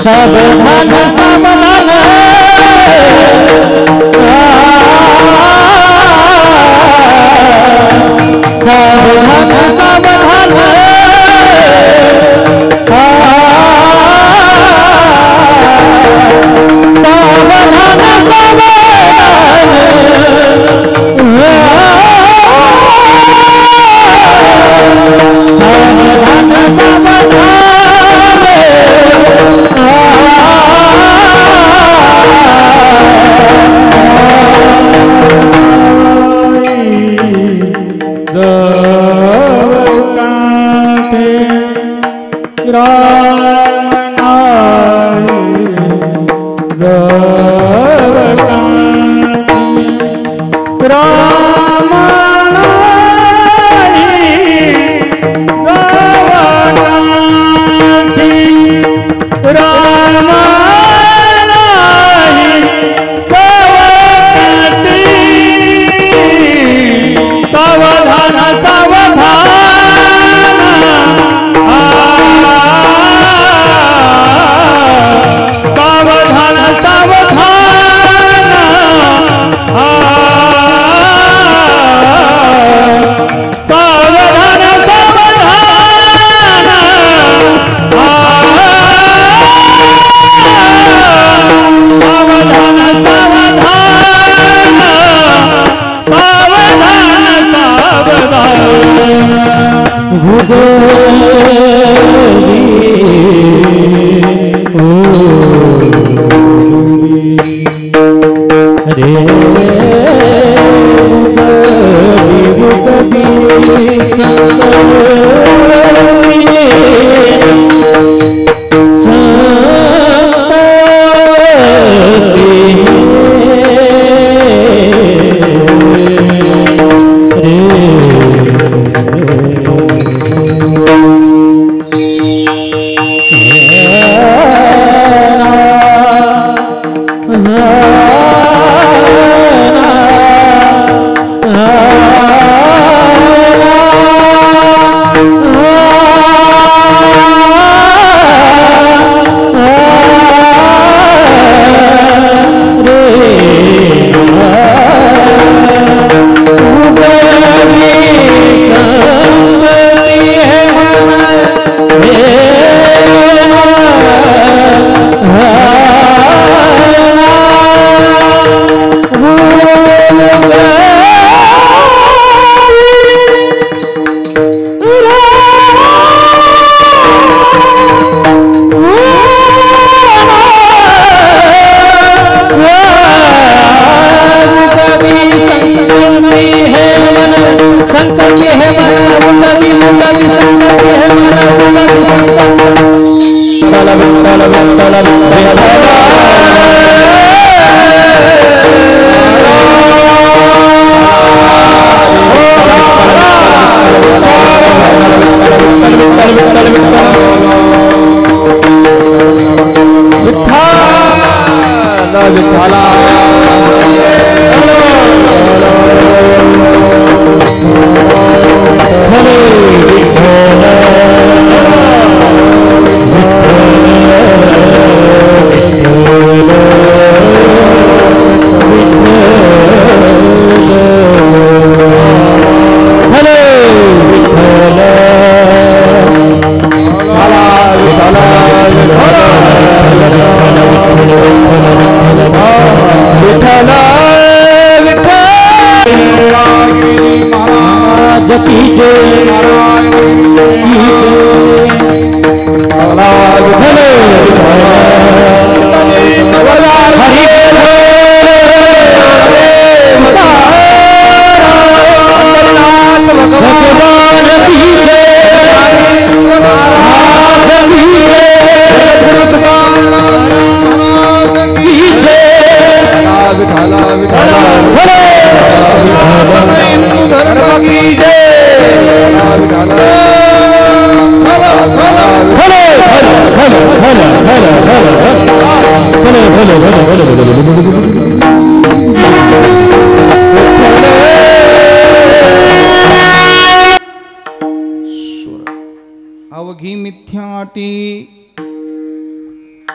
सावधान सावधान सावधान सावधान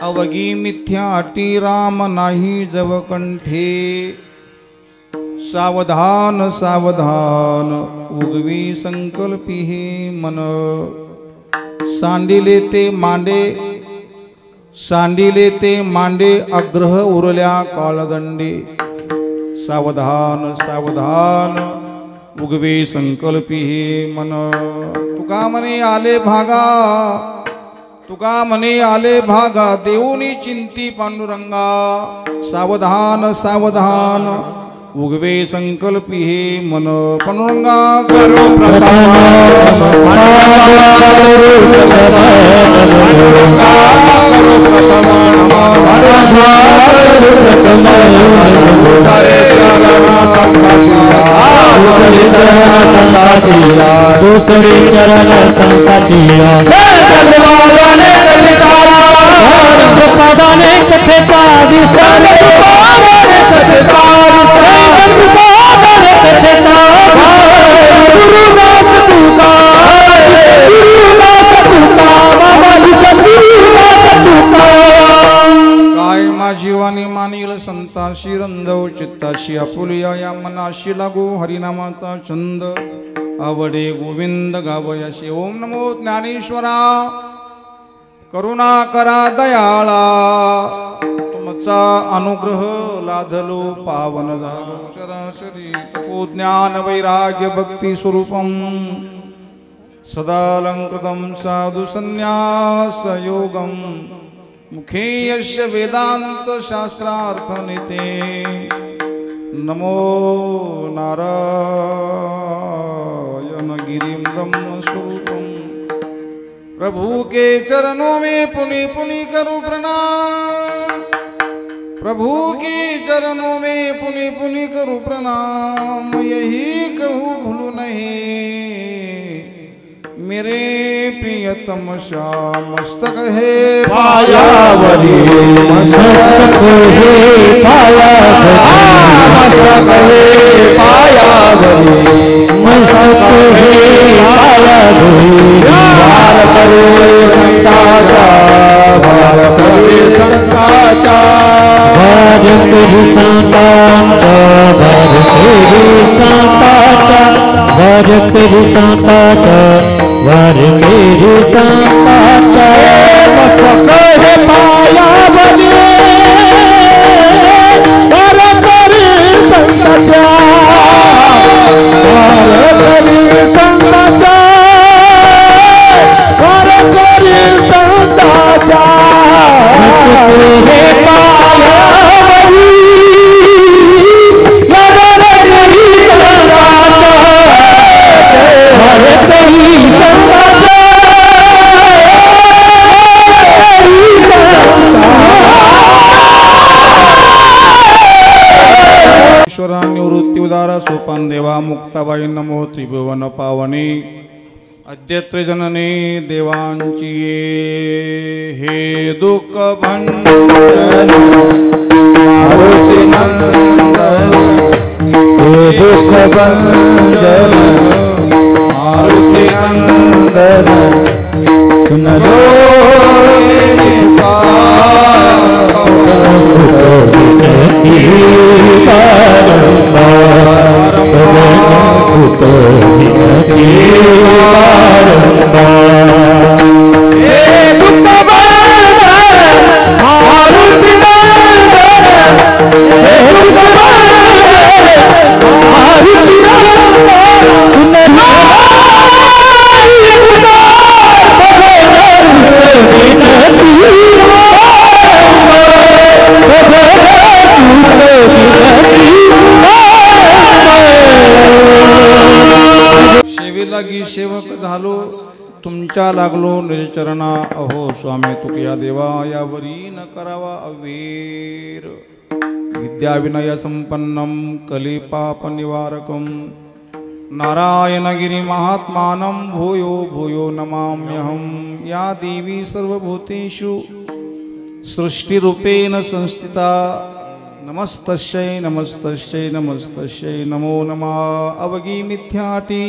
अवगी मिथ्या अटी राम नाही जव कंठे सावधान सावधान उगवी संकल्पी हे मन सांडिले ते मांडे अग्रह उरल्या काळदंडे सावधान सावधान उगवे संकल्पी हे मन तुका मने आले भागा देऊनी चिंती पांडुरंगा सावधान सावधान उगवे संकल्पी हे मन पांडुरंगा करो दूसरी चरण संकटिया प्रसादाने कथे काय माझीवानी मानील संताशी रंजव चित्ताशी आपुलिया या मनाशी लागू हरिनामाचा छंद आवडे गोविंद गावयाशी ओम नमो ज्ञानेश्वरा करुणा करा दयाळा तुमचा अनुग्रह लाधलो पावन झालो शराशरी तपो ज्ञान वैराग्य भक्ती स्वरूपम सदालंकृतं साधु संन्यास योगम मुखे यस्य वेदांत शास्त्रार्थ निते नमो नारायण गिरिं ब्रह्म स्वरूपम प्रभु के चरणों में पुनि पुनि करूं प्रणाम प्रभु के चरणों में पुनि पुनि करूं प्रणाम यही कहूँ भूलू नहीं मेरे प्रियतम श्याम मस्तक है पायावरी मस्तक है पायावरी मस्तक है पायावरी मस्तक है पायावरी भार करे संताचा भार करे संताचा भार तेरी संताचा भार तेरी संताचा भार तेरी संताचा वर मेरी संताचा मस्तक है पायावरी वर तेरी संताचा वर तेरी संताचा वर तेरी संताचा मस्तक है पायावरी वर तेरी संताचा वर तेरी ईश्वरा निवृत्ति उदारा सोपान देवा मुक्ताबाई नमो त्रिभुवन पावने अद्यत्र जनने देवांची हे दुःख भंजन मारुति नंदन हे दुःख भंजन मारुति नंदन सुन लो लागी सेवक झालो तुमच्या लागलो निजचरणा अहो स्वामी तुकया देवा यावरी न करावा अवीर विद्या विनय संपन्नम कलिपाप निवारकम नारायणगिरी महात्मानं भूयो भूयो नमाम्यहं या देवी सर्वभूतेषु सृष्टिरूपेण संस्थिता नमस्तस्यै नमस्तस्यै नमस्तस्यै नमो नमः अवगी मिथ्याटी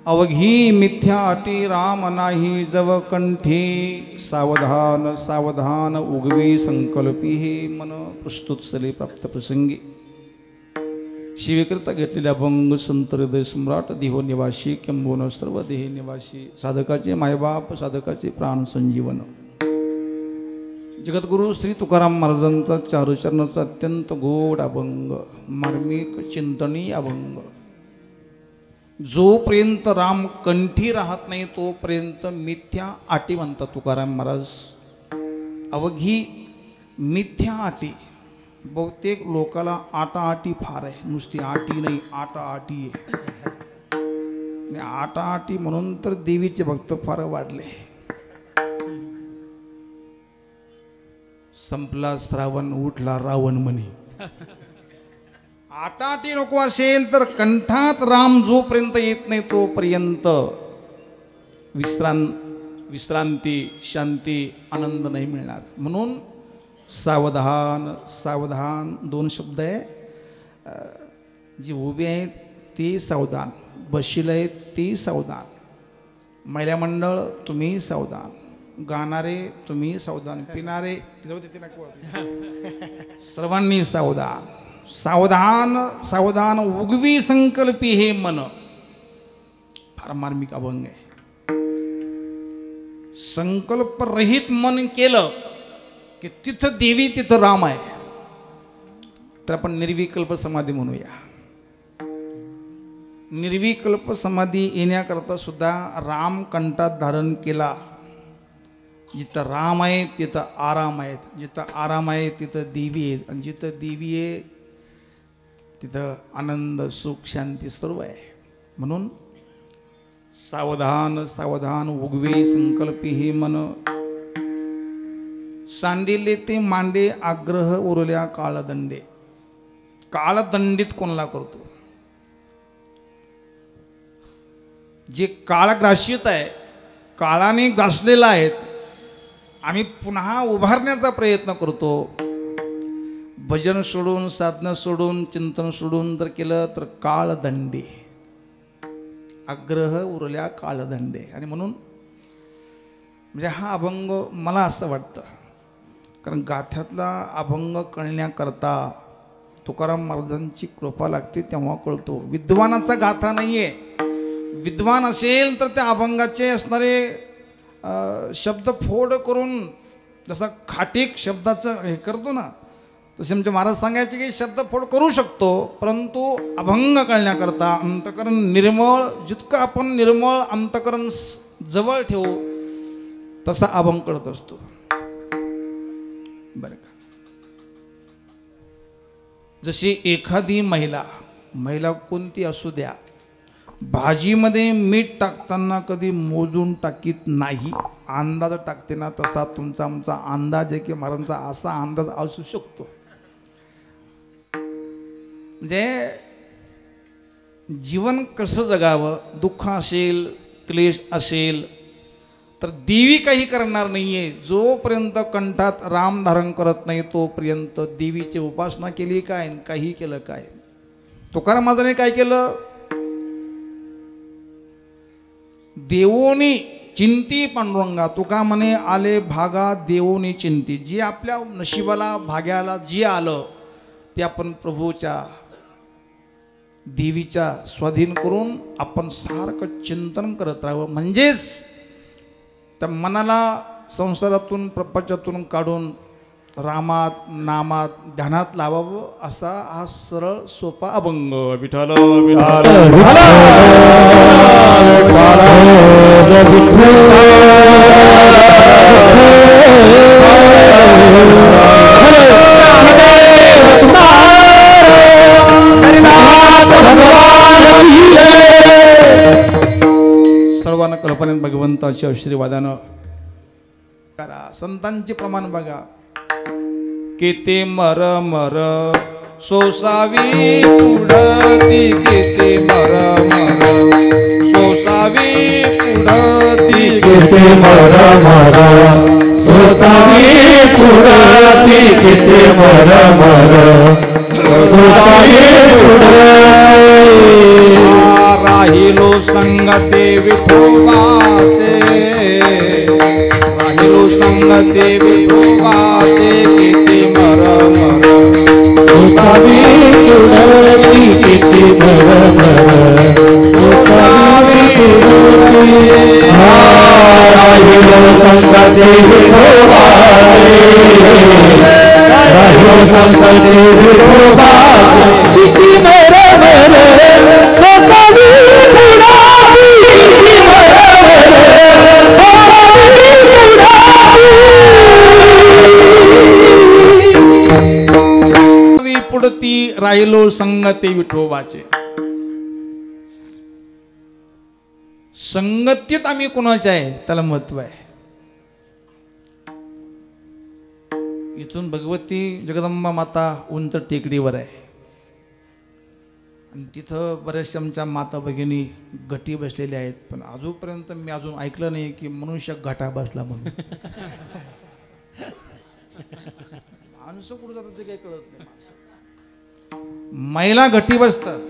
अवघी मिथ्या अटी राम नाही जव कंठी सावधान सावधान उगवी संकल्पी हे मन प्रस्तुत सले प्राप्त प्रसंगी शिवेकरिता घेतलेल्या अभंग संत हृदय सम्राट देहो निवासी किंबोन सर्व देह निवासी साधकाचे मायबाप साधकाचे प्राण संजीवन जगद्गुरु श्री तुकाराम महाराजांचा चारुचरणाचा अत्यंत गोड अभंग मार्मिक चिंतनीय अभंग जोपर्यंत राम कंठी राहत नाही तोपर्यंत मिथ्या आटी म्हणतात तुकाराम महाराज. अवघी मिथ्या आटी. बहुतेक लोकाला आटा आटी फार आहे, नुसती आटी नाही आटा आटी आहे. आटा आटी म्हणून तर देवीचे भक्त फार वाढले. संपला श्रावण उठला रावण म्हणे. आटाटी नको असेल तर कंठात राम जोपर्यंत येत नाही तोपर्यंत विश्रांती शांती आनंद नाही मिळणार. म्हणून सावधान सावधान दोन शब्द आहे. जी उभी आहेत ती सावधान, बशील आहेत ती सावधान, महिला मंडळ तुम्ही सावधान, गाणारे तुम्ही सावधान, पिणारे सर्वांनी सावधान. सावधान सावधान उगवी संकल्पी हे मन. फार मार्मिक अभंग आहे. संकल्प रहित मन केलं की तिथं देवी तिथं राम आहे. तर आपण निर्विकल्प समाधी म्हणूया. निर्विकल्प समाधी येण्याकरता सुद्धा राम कंठात धारण केला. जिथं राम आहे तिथं आराम आहेत, जिथं आराम आहे तिथं देवी आहेत, आणि जिथं देवी आहे तिथं आनंद सुख शांती सर्व आहे. म्हणून सावधान सावधान उगवे संकल्पी हे मन. सांडिले ते मांडे आग्रह उरल्या काळदंडे. काळदंडित कोणाला करतो? जे काळ ग्रासित आहे, काळाने ग्रासलेला आहेत, आम्ही पुन्हा उभारण्याचा प्रयत्न करतो. भजन सोडून साधना सोडून चिंतन सोडून जर केलं तर काळदंडे. आग्रह उरल्या काळदंडे. आणि म्हणून म्हणजे हा अभंग मला असं वाटतं, कारण गाथ्यातला अभंग कळण्याकरता तुकाराम महाराजांची कृपा लागते तेव्हा कळतो. विद्वानाचा गाथा नाही आहे. विद्वान असेल तर त्या अभंगाचे असणारे शब्द फोड करून, जसा खाटीक शब्दाचं हे करतो ना, तसे आमचे महाराज सांगायचे की शब्द फोड करू शकतो, परंतु अभंग कळण्याकरता अंतकरण निर्मळ, जितकं आपण निर्मळ अंतकरण जवळ ठेवू तसा अभंग कळत असतो. बरं का? जशी एखादी महिला कोणती असू द्या, भाजीमध्ये मीठ टाकताना कधी मोजून टाकीत नाही, अंदाज टाकते ना, तसा तुमचा आमचा अंदाज आहे की महाराजांचा असा अंदाज असू शकतो. म्हणजे जीवन कसं जगावं, दुःख असेल क्लेश असेल तर देवी काही करणार नाही आहे. जोपर्यंत कंठात राम धारण करत नाही तोपर्यंत देवीची उपासना केली काय, काही केलं काय. तुकाराम महाराजांनी काय केलं? देवोनी चिंती पांडुरंगा. तुका म्हणे आले भागा देवोनी चिंती. जे आपल्या नशिबाला भाग्याला जे आलं ते आपण प्रभूच्या देवीच्या स्वाधीन करून आपण सारखं चिंतन करत राहावं. म्हणजेच त्या मनाला संसारातून प्रपंचातून काढून रामात नामात ध्यानात लावावं, असा हा सरळ सोपा अभंग. विठ्ठल सर्वांना कल्पनेत भगवंताच्या आशीर्वादानं करा. संतांचे प्रमाण बघा. किती मर मर सोसावी पुढती, किती मर मर सोसावी पुढती, किती मर मर सोसावी पुढती, किती मर मर सोसावी पुढती. राहिलो संगते विठोबाचे राहिलो संगते विठोबाचे किती मरम सोसावी तुळशी किती भरभर सोसावी तुळशी राहिलो संगते विठोबाचे राहिलो संगते विठोबाचे किती भरभर सोसावी तुळशी किती भरभर सोसावी तुळशी पुढती राहिलो संगते विठोबाचे. संगतीत आम्ही कोणाचे आहे त्याला महत्व आहे. इथून भगवती जगदंबा माता उंच टेकडीवर आहे आणि तिथं बऱ्याचशा आमच्या माता भगिनी घटी बसलेल्या आहेत. पण अजूनपर्यंत मी अजून ऐकलं नाही की मनुष्य घाटा बसला म्हणून. माणसं कुठं जातात ते काही कळत नाही. महिला घटी बसतात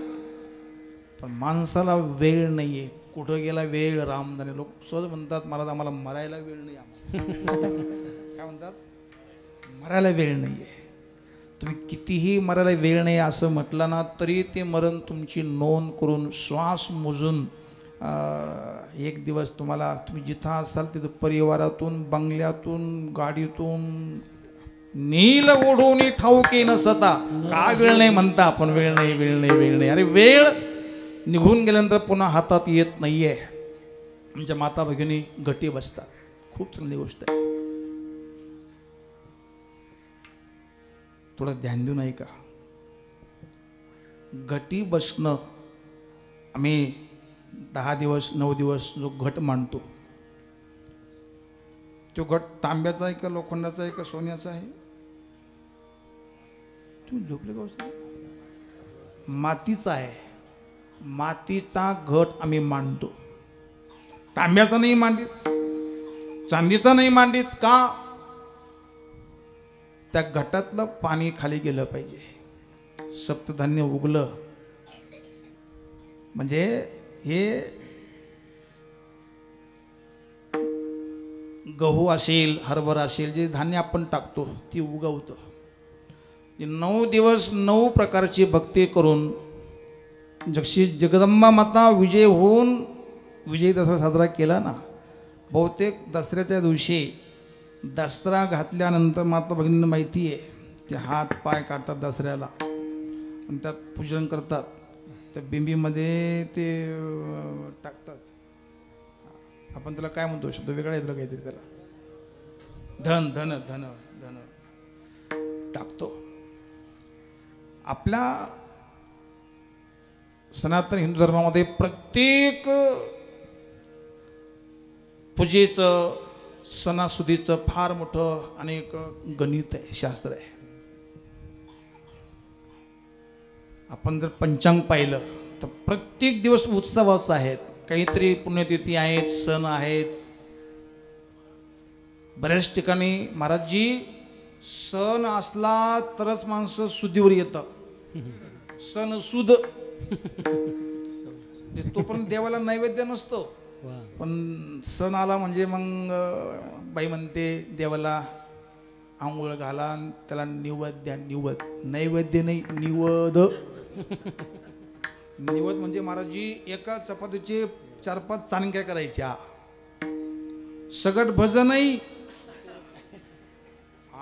पण माणसाला वेळ नाहीये. कुठं गेला वेळ रामदाने. लोक सहज म्हणतात मला आम्हाला मरायला वेळ नाही. काय म्हणतात मरायला वेळ नाहीये. तुम्ही कितीही मरायला वेळ नाही असं म्हटलं ना तरी ते मरण तुमची नोंद करून श्वास मोजून एक दिवस तुम्हाला तुम्ही जिथं असाल तिथं परिवारातून बंगल्यातून गाडीतून नील ओढून ठाऊके नसता. का वेळ नाही म्हणता आपण. वेळ नाही वेळ नाही वेळ नाही. अरे वेळ निघून गेल्यानंतर पुन्हा हातात येत नाहीये. आमच्या माता भगिनी घटी बसतात. खूप चांगली गोष्ट आहे. थोडं ध्यान देऊन ऐका. घटी बसणं आम्ही 10 दिवस 9 दिवस जो घट मांडतो तो घट तांब्याचा आहे का लोखंडाचा आहे का सोन्याचा आहे. तू झोपले का. मातीचा आहे. मातीचा घट आम्ही मांडतो. तांब्याचा नाही मांडित चांदीचा नाही मांडित. का त्या घटातलं पाणी खाली गेलं पाहिजे. सप्तधान्य उगलं म्हणजे हे गहू असेल हरभरा असेल जे धान्य आपण टाकतो ती उगवतं. 9 दिवस 9 प्रकारची भक्ती करून जशी जगदंबा माता विजय होऊन विजय दसरा साजरा केला ना. बहुतेक दसऱ्याच्या दिवशी दसरा घातल्यानंतर माता भगिनींना माहिती आहे ते हात पाय काढतात दसऱ्याला आणि त्यात पूजन करतात. त्या बिंबीमध्ये ते टाकतात. आपण त्याला काय म्हणतो शब्द वेगळा येतो काहीतरी त्याला. धन धन धन धन टाकतो. आपल्या सनातन हिंदू धर्मामध्ये प्रत्येक पूजेचं सणासुदीचं फार मोठं अनेक गणित आहे शास्त्र आहे. आपण जर पंचांग पाहिलं तर प्रत्येक दिवस उत्सवाचा आहेत. काहीतरी पुण्यतिथी आहेत सण आहेत. बऱ्याच ठिकाणी महाराजजी सण असला तरच माणसं सुधीवर येतात. सण सुद तोपर्यंत देवाला नैवेद्य नसतो. पण सण आला म्हणजे मग बाई म्हणते देवाला आंघोळ घाला आणि त्याला निवद द्या. निवद नैवेद्य नाही निवद. निवद म्हणजे महाराजजी एका चपातीचे 4-5 चाणक्या करायच्या. सगट भज नाही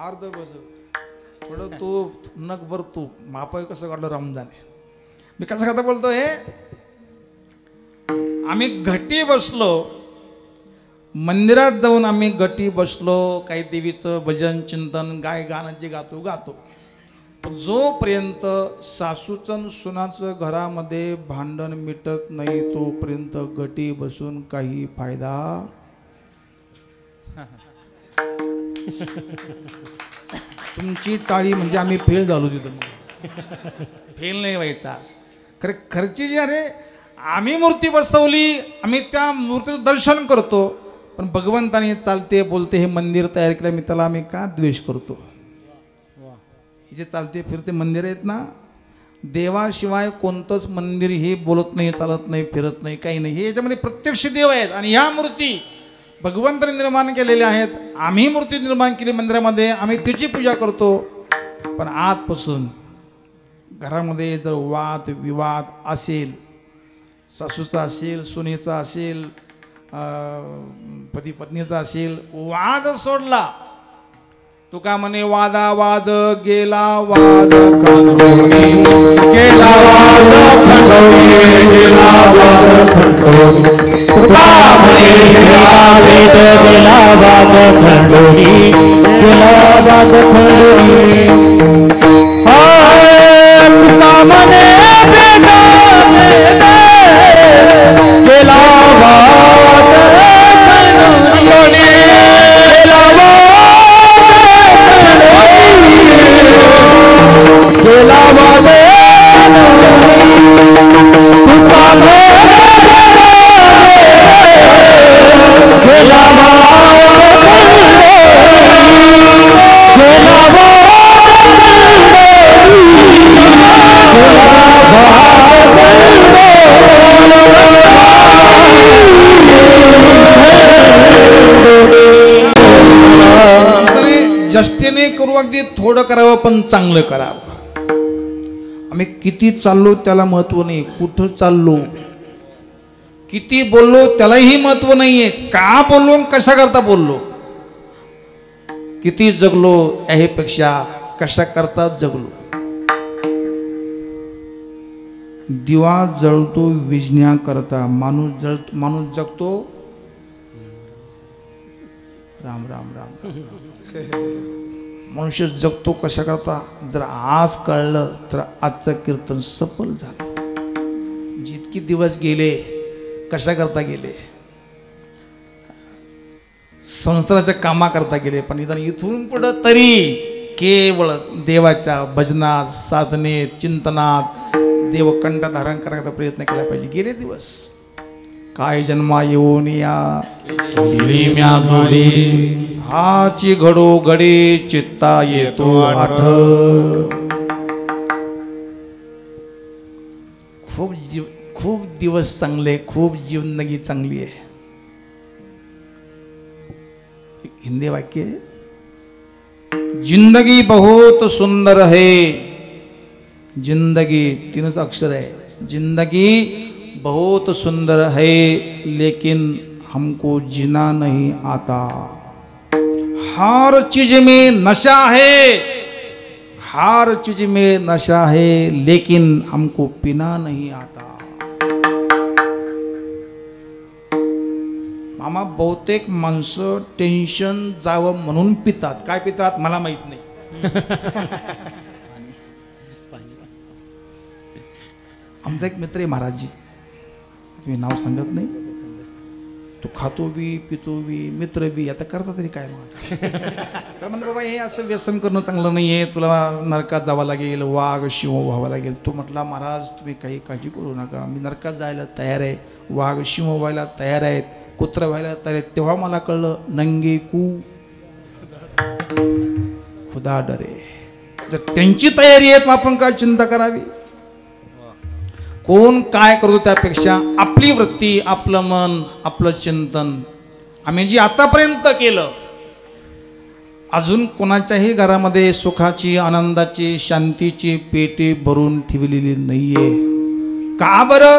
अर्ध भज. थोडं तूप नकभर तूप माप कसं काढलं रामदाने. मी कसं खाता बोलतोय. आम्ही घटी बसलो मंदिरात जाऊन आम्ही घटी बसलो काही देवीचं भजन चिंतन गाय गाणं जे गातो. पण जोपर्यंत सासूचं सुनाचं घरामध्ये भांडण मिटत नाही तोपर्यंत घटी बसून काही फायदा. तुमची टाळी म्हणजे आम्ही फेल झालो तिथं. फेल नाही व्हायचा. खर्ची जी अरे आम्ही मूर्ती बसवली आम्ही त्या मूर्तीचं दर्शन करतो पण भगवंताने चालते बोलते हे मंदिर तयार केलं मी त्याला आम्ही का द्वेष करतो. हे जे चालते फिरते मंदिर आहेत ना देवाशिवाय कोणतंच मंदिर हे बोलत नाही, चालत नाही, फिरत नाही, काही नाही. हे याच्यामध्ये प्रत्यक्ष देव आहेत आणि ह्या मूर्ती भगवंताने निर्माण केलेल्या आहेत. आम्ही मूर्ती निर्माण केली मंदिरामध्ये, आम्ही तिची पूजा करतो. पण आजपासून घरामध्ये जर वाद विवाद असेल, सासूचा असेल, सुनेचा असेल, पती पत्नीचा असेल, वाद सोडला, तुका म्हणे वादा वाद गेला वाद खंडोनी, गेला वाद खंडोनी, गेला वाद खंडोनी. तुका म्हणे वेद गेला वाद खंडोनी, गेला वाद खंडोनी. तुका म्हणे वेद गेला वाद खंडोनी, गेला गेला वाद तुका गेला जस्तेने करू, अगदी थोडं करावं पण चांगलं करावं. आम्ही किती चाललो त्याला महत्व नाही, कुठं चाललो, किती बोललो त्यालाही महत्व नाहीये, का बोललो कशा करता बोललो, किती जगलो यापेक्षा कशा करता जगलो. दिवा जळतो विजण्याकरता, माणूस जगतो राम राम राम. मनुष्य जगतो कशा करता, जर आज कळलं तर आजचं कीर्तन सफल झालं. जितकी दिवस गेले कशा करता गेले, संसाराच्या कामा करता गेले, पण इथून पुढं तरी केवळ देवाच्या भजनात, साधनेत, चिंतनात देवकंठ धारण करायचा प्रयत्न केला पाहिजे. गेले दिवस काय जन्मा येऊन या केली म्या जोडी, हाची घडो घडी चित्ता येतो आठ. खूप दिवस चांगले, खूप जिंदगी चांगली आहे. हिंदी वाक्य है, जिंदगी बहुत सुंदर है. जिंदगी तीनच अक्षर है. जिंदगी बहुत सुंदर है लेकिन हमको जीना नहीं आता. हर चीज में नशा है, हर चीज में नशा है लेकिन हमको पीना नहीं आता. मामा बहुतेक माणसं टेन्शन जावं म्हणून पितात. काय पितात मला माहित नाही. आमचा एक मित्र आहे महाराजजी, तुम्ही नाव सांगत नाही, तो खातो बी पितो बी मित्र बी, आता करता तरी काय मग. तर म्हणलं बाबा हे असं व्यसन करणं चांगलं नाही आहे, तुला नरकात जावं लागेल, वाघ शिव व्हावं लागेल. तो म्हटला महाराज तुम्ही काही काळजी करू नका, मी नरकात जायला तयार आहे, वाघ शिव व्हायला तयार आहेत, कुत्र व्हायला तयार आहेत. तेव्हा मला कळलं नंगे कू खुदा डरे. जर त्यांची तयारी आहे मग आपण काय चिंता करावी. कोण काय करतो त्यापेक्षा आपली वृत्ती, आपलं मन, आपलं चिंतन आम्ही जी आतापर्यंत केलं, अजून कोणाच्याही घरामध्ये सुखाची, आनंदाची, शांतीची पेटी भरून ठेवलेली नाहीये. का बरं?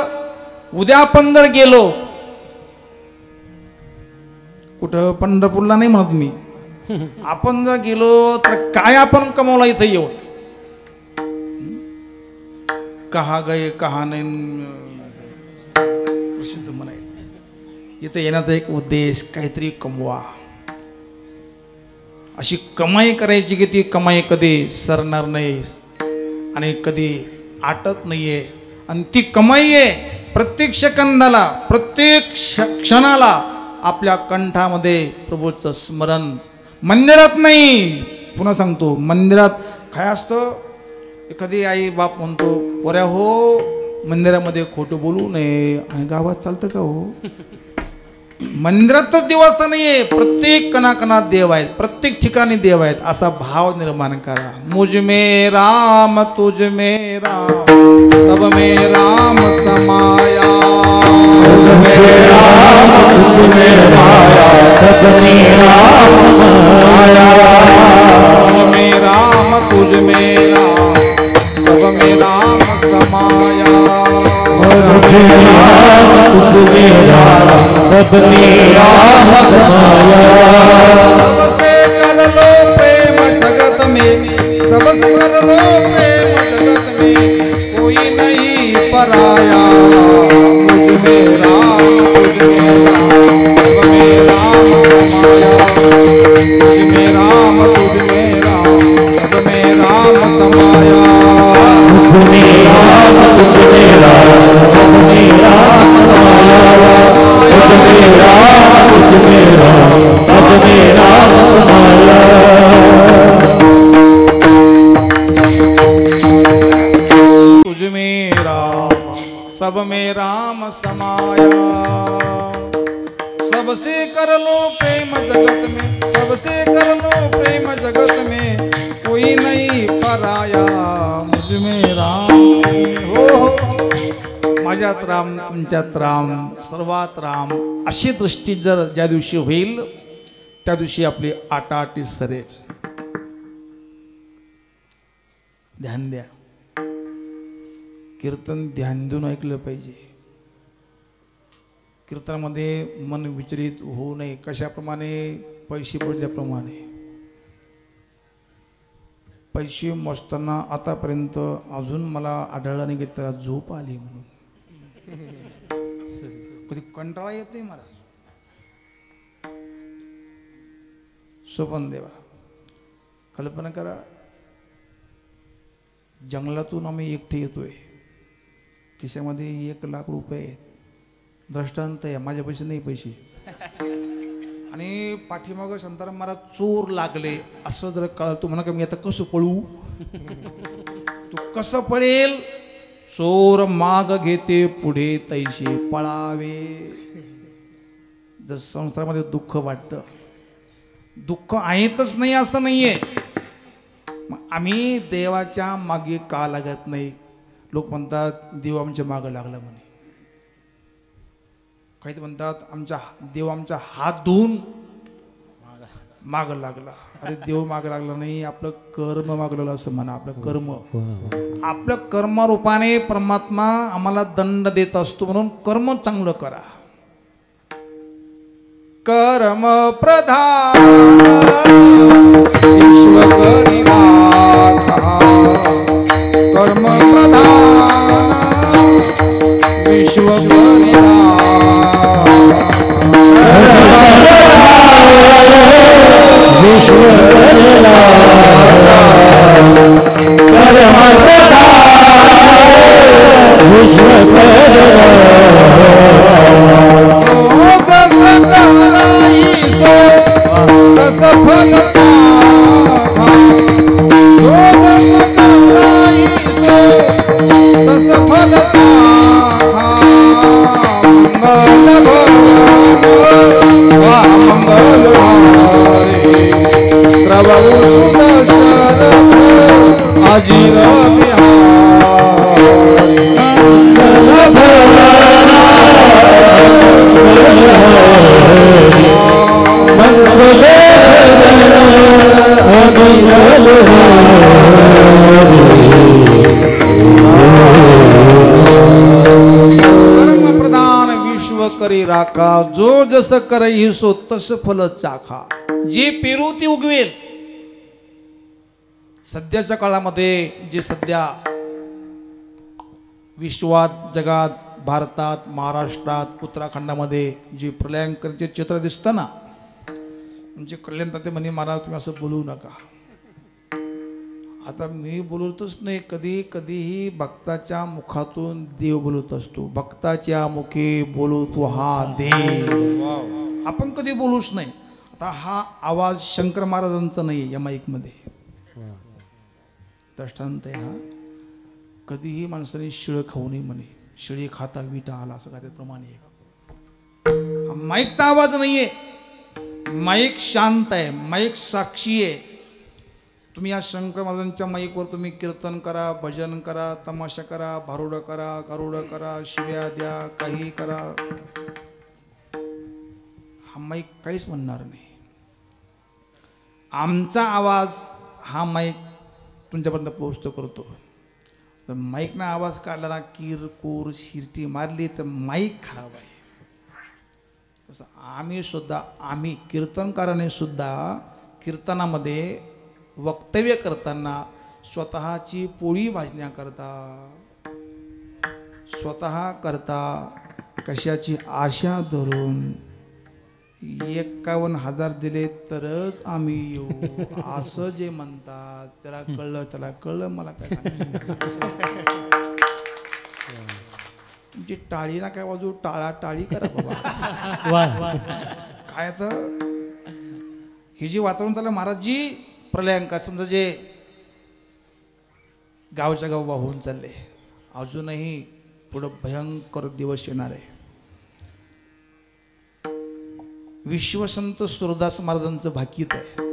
उद्या आपण जर गेलो कुठं, पंढरपूरला नाही म्हणत मी, आपण जर गेलो तर काय आपण कमवला इथं येऊन. कहा गए कहा नाही प्रसिद्ध म्हणायचं. इथं येण्याचा एक उद्देश काहीतरी कमवा, अशी कमाई करायची की ती कमाई कधी सरणार नाही आणि कधी आटत नाहीये. आणि ती कमाई आहे प्रत्येक सेकंदाला, प्रत्येक क्षणाला आपल्या कंठामध्ये प्रभूचं स्मरण. मंदिरात नाही, पुन्हा सांगतो, मंदिरात काय असतं, एखादी आई बाप म्हणतो पोऱ्या हो मंदिरामध्ये खोटं बोलू नये, आणि गावात चालतं का हो. मंदिरातच देव असं नाहीये, प्रत्येक कणाकणात देव आहेत, प्रत्येक ठिकाणी देव आहेत, असा भाव निर्माण करा. मुझ में राम तुझ में राम सब में राम समाया. मुझ में राम तुझ में माया सब में राम माया. मुझ में राम तुझ में राम सब में राम समाया. मुझ में राम तुझ में राम सब में राम माया. सबसे कर लो प्रेम जगत में, सबसे कर लो प्रेम जगत में, कोई नहीं पराया. मुझ में राम तुझ में राम सब में राम समाया. मुझ में राम तुझ में राम सब में राम समाया. मुझ में राम तुझ में राम सब में राम माया. मुझ में राम तुझ में राम सब में राम माया. तुझ में राम सब में राम समाया. सबसे कर लो प्रेम जगत में, सबसे कर लो प्रेम जगत में, कोई नहीं पराया. मुझ में राम हो, माझ्यात राम तुमच्यात राम सर्वात राम, अशी दृष्टी जर ज्या दिवशी होईल त्या दिवशी आपली आटाआटी सरेल. ध्यान द्या, कीर्तन ध्यान देऊन ऐकलं पाहिजे. कीर्तनामध्ये मन विचलित होऊ नये. कशाप्रमाणे? पैसे पडल्याप्रमाणे. पैसे मोजताना आतापर्यंत अजून मला आढळलं नाही की त्याला झोप आली म्हणून. कधी कंटाळा येत नाही मला. सोपन देवा, कल्पना करा, जंगलातून आम्ही एकटे येतोय, खिशामध्ये 1,00,000 रुपये आहेत. दृष्टांत आहे, माझ्या पैसे नाही पैसे, आणि पाठीमागं शांताराम महाराज चोर लागले असं जर कळलं, तू म्हणा का मी आता कसं पळू? तू कसं पळेल? चोर माग घेते पुढे तैसे पळावे. जर संसारामध्ये दुःख वाटतं, दुःख आहेतच नाही असं नाहीये, मग आम्ही देवाच्या मागे का लागत नाही? लोक म्हणतात देव आमच्या मागं लागला म्हणे, काही तर म्हणतात आमच्या देव आमचा हात धुवून माग लागला. अरे देव माग लागला नाही, आपलं कर्म माग लागलं असं म्हणा. आपलं कर्म, आपलं कर्मरूपाने परमात्मा आम्हाला दंड देत असतो, म्हणून कर्म चांगलं करा. कर्म प्रधान विश्व करी राखा. कर्म प्रधान विश्व करी राखा. जो जसं करई सो तस फल चाखा. जे पेरू ते उगवेल. सध्याच्या काळामध्ये जे सध्या विश्वात, जगात, भारतात, महाराष्ट्रात, उत्तराखंडामध्ये जे प्रलयंकरचे चित्र दिसतं ना, म्हणजे कल्याण ते म्हणे महाराज तुम्ही असं बोलू नका. आता मी बोलतच नाही, कधी कधीही भक्ताच्या मुखातून देव बोलत असतो. भक्ताच्या मुखे बोलतो हा देव. आपण कधी बोलूच नाही. आता हा आवाज शंकर महाराजांचा नाही, या माईकमध्ये दृष्टांत आहे हा. कधीही माणसाने शिळ खाऊ नये म्हणे. शिळे खाता विटा आला असं काय प्रमाणे माईकचा आवाज नाहीये, माईक शांत आहे, माईक साक्षी आहे. तुम्ही या शंकर महाराजांच्या माईकवर तुम्ही कीर्तन करा, भजन करा, तमाशा करा, भारुडं करा, गारुडं करा, शिव्या द्या, काही करा, हा माईक काहीच म्हणणार नाही. आमचा आवाज हा माईक तुमच्यापर्यंत पोहोचतो करतो. तर माईकनं आवाज काढला ना, किरकोर शिरटी मारली तर माईक खराब आहे. तसं आम्ही कीर्तनकाराने सुद्धा कीर्तनामध्ये वक्तव्य करताना स्वतःची पोळी भाजण्याकरता, स्वतः करता कशाची आशा धरून 51,000 दिले तरच आम्ही येऊ असं जे म्हणतात, त्याला कळलं मला काय सांगायचं. तुमची टाळी ना काय बाजू टाळी करा बाबा. काय तर हे जे वातावरण झालं महाराजजी, प्रलयांका समजा जे गावच्या गाव वाहून चालले, अजूनही पुढं भयंकर दिवस येणार आहे. विश्वसंत सुरदास महाराजांचं भाकीत आहे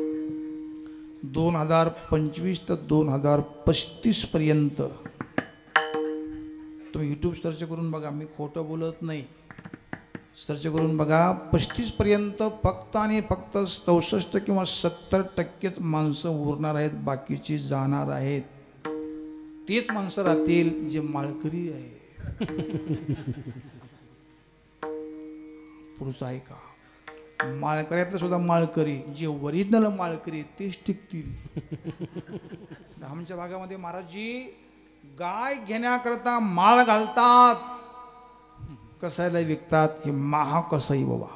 2025 ते 2035 पर्यंत. तुम्ही यूट्यूब सर्च करून बघा, मी खोटं बोलत नाही, सर्च करून बघा. 35 पर्यंत फक्त आणि फक्त 64 किंवा 70% माणसं उरणार आहेत, बाकीची जाणार आहेत. तेच माणसं राहतील जे माळकरी आहे. पुढचं आहे का, माळकऱ्यातलं सुद्धा माळकरी जे ओरिजिनल माळकरी तेच टिकतील. आमच्या भागामध्ये महाराजजी गाय घेण्याकरता माळ घालतात, कसायला विकतात, हे महा कसाई बाबा.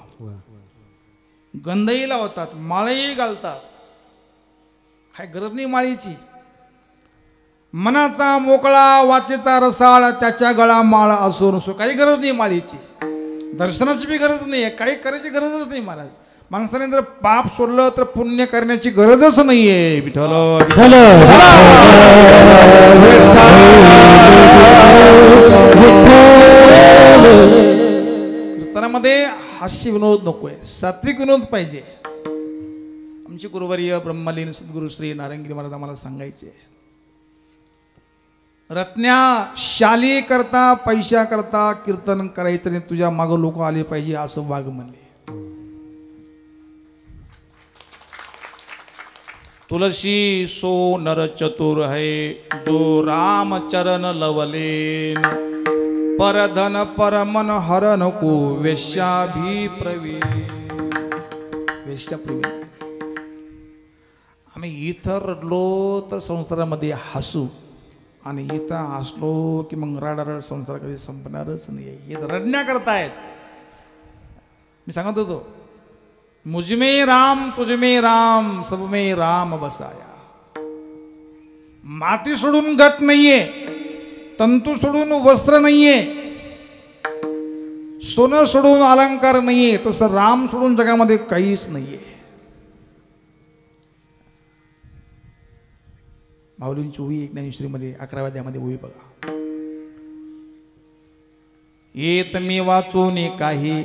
गंधही लावतात, माळही घालतात, काय गरज नाही माळीची. मनाचा मोकळा, वाचेचा रसाळ, त्याच्या गळा माळ असो नसो, काही गरज नाही माळीची. दर्शनाची बी गरज नाही आहे, काही करायची गरजच नाही महाराज. माणसाने जर पाप सोडलं तर पुण्य करण्याची गरजच नाहीये. विठ्ठल कीर्तनामध्ये हास्य विनोद नकोय, सात्विक विनोद पाहिजे. आमचे गुरुवर्य ब्रह्मलीन सद्गुरु श्री नारायणगिरी महाराज आम्हाला सांगायचे, रत्न्या शाली करता पैशा करता कीर्तन करायचं नाही, तुझ्या मागं लोक आले पाहिजे असं वाघ म्हणले. तुलसी सो नर चतुर है, जो राम चरण लवलेन, परधन परमन हर नको, वेश्याभी प्रवीण. वेश्या प्रवीण. आम्ही इथं रडलो तर संसारामध्ये हसू, आणि इथं हसलो की मग रडारड संसार कधी संपणारच नाही. इथं रडण्या करतायत. मी सांगत होतो, मुझमे राम तुझमे राम सब में राम बसाया. माती सोडून गट नाहीये, तंतू सोडून वस्त्र नाहीये, सोनं सोडून अलंकार नाहीये, तसं राम सोडून जगामध्ये काहीच नाहीये. माऊलींची ओवी ज्ञानेश्वरीमध्ये 11व्या अध्यायामध्ये ओवी बघा. येत मी वाचून काही,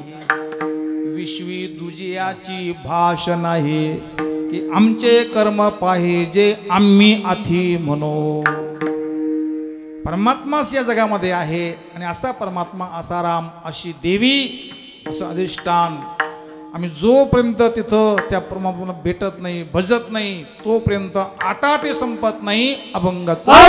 विश्वी दुजियाची भाष नाही, की आमचे कर्म पाहिजे आम्ही अथी म्हणो. परमात्माच या जगामध्ये आहे, आणि असा परमात्मा, असा राम, अशी देवी, असं अधिष्ठान आम्ही जोपर्यंत तिथं त्या परमात्म्याला भेटत नाही, भजत नाही, तोपर्यंत आटाटे संपत नाही अभंगाचा. Oh,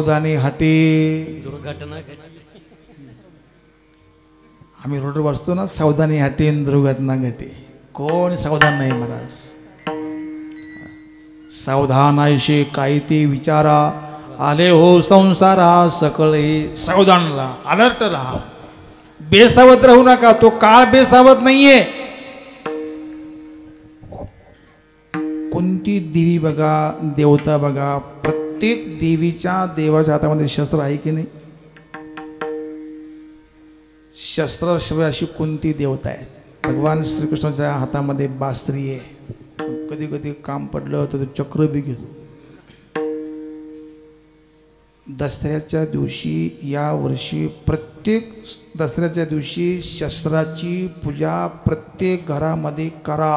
सावधानी हाटी दुर्घटना घडली. आम्ही रोडवर बसतो ना, सावधानी हाटी दुर्घटना घटी. कोण सावधान नाही महाराज. सावधान आयशे काही ते विचारा, आले हो संसारा सकळे. सावधान राहा, अलर्ट राहा, बेसावध राहू नका. तो काळ बेसावध नाहीये. कोणती देवी बघा, देवता बघा, प्रत्येक देवाच्या हातामध्ये शस्त्र आहे की नाही? शस्त्र अशी कोणती देवता आहे? भगवान श्रीकृष्णाच्या हातामध्ये बासरी आहे. कधी कधी काम पडलं तर तो चक्र बी घेतो. दसऱ्याच्या दिवशी, या वर्षी प्रत्येक दसऱ्याच्या दिवशी शस्त्राची पूजा प्रत्येक घरामध्ये करा.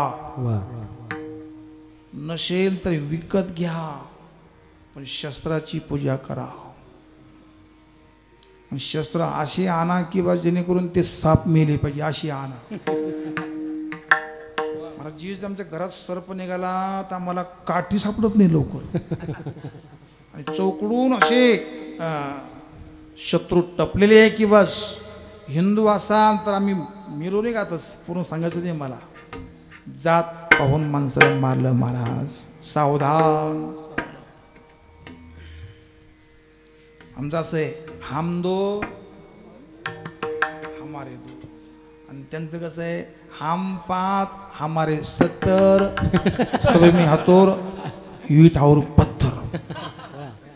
नसेल तर विकत घ्या, पण शस्त्राची पूजा करा. शस्त्र अशी आणा की बा जेणेकरून ते साप मेले पाहिजे, अशी आणा. मला जीज आमच्या घरात सर्प निघाला तर आम्हाला काठी सापडत नाही लवकर. आणि चौकडून असे शत्रू टपलेले आहे की बस हिंदू असाल तर आम्ही मिलो नाही का, पूर्ण सांगायचं नाही मला. जात पाहून माणसाला मारलं महाराज. सावधान. आमचं असं आहे, हम दो हमारे दो. आणि त्यांचं कसं आहे, हम 5 हमारे 70 सभी में हतोर ईट और पत्थर.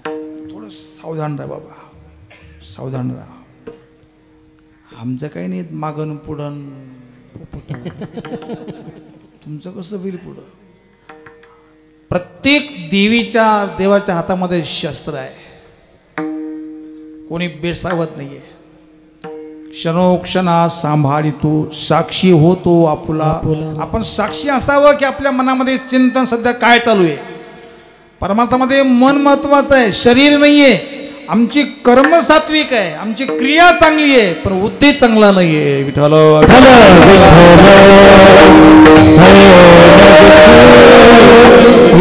थोडं सावधान राहा बाबा, सावधान राहा. आमचं काही नाही मागण पुढं. तुमचं कसं होईल पुढं? प्रत्येक देवाच्या हातामध्ये शस्त्र आहे. कोणी बेसावत नाहीये. क्षणोक्षणा सांभाळितो, साक्षी होतो आपुला. आपण साक्षी असावं की आपल्या मनामध्ये चिंतन सध्या काय चालू आहे. परमार्थामध्ये मन महत्वाचं आहे, शरीर नाहीये. आमची कर्म सात्विक आहे, आमची क्रिया चांगली आहे, पण उद्देश चांगला नाहीये. विठ्ठल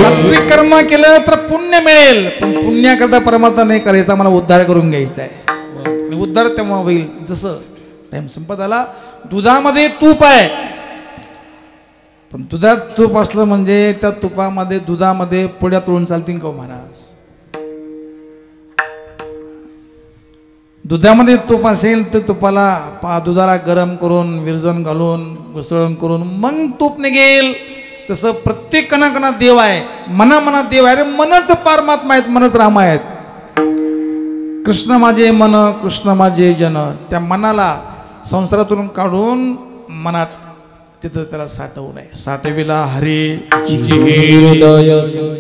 सात्विक कर्म केलं तर पुण्य मिळेल, पण पुण्याकरता परमार्थ नाही करायचा, मला उद्धार करून घ्यायचा आहे. आणि उद्धार तेव्हा होईल जसं टाइम संपत आला. दुधामध्ये तूप आहे, पण दुधात तूप असलं म्हणजे त्या तुपामध्ये दुधामध्ये पुढ्या तोडून चालतील का महाराज? दुधामध्ये तूप असेल तर तुपाला दुधाला गरम करून विरजण घालून घुसळण करून मग तूप निघेल. तसं प्रत्येक कणाकणात देव आहे, मनामनात देव आहे. अरे मनच परमात्मा आहेत, मनच राम आहेत. कृष्ण माझे मन, कृष्ण माझे जन. त्या मनाला संसारातून काढून मनात तिथं त्याला साठवू नये. साठविला हरी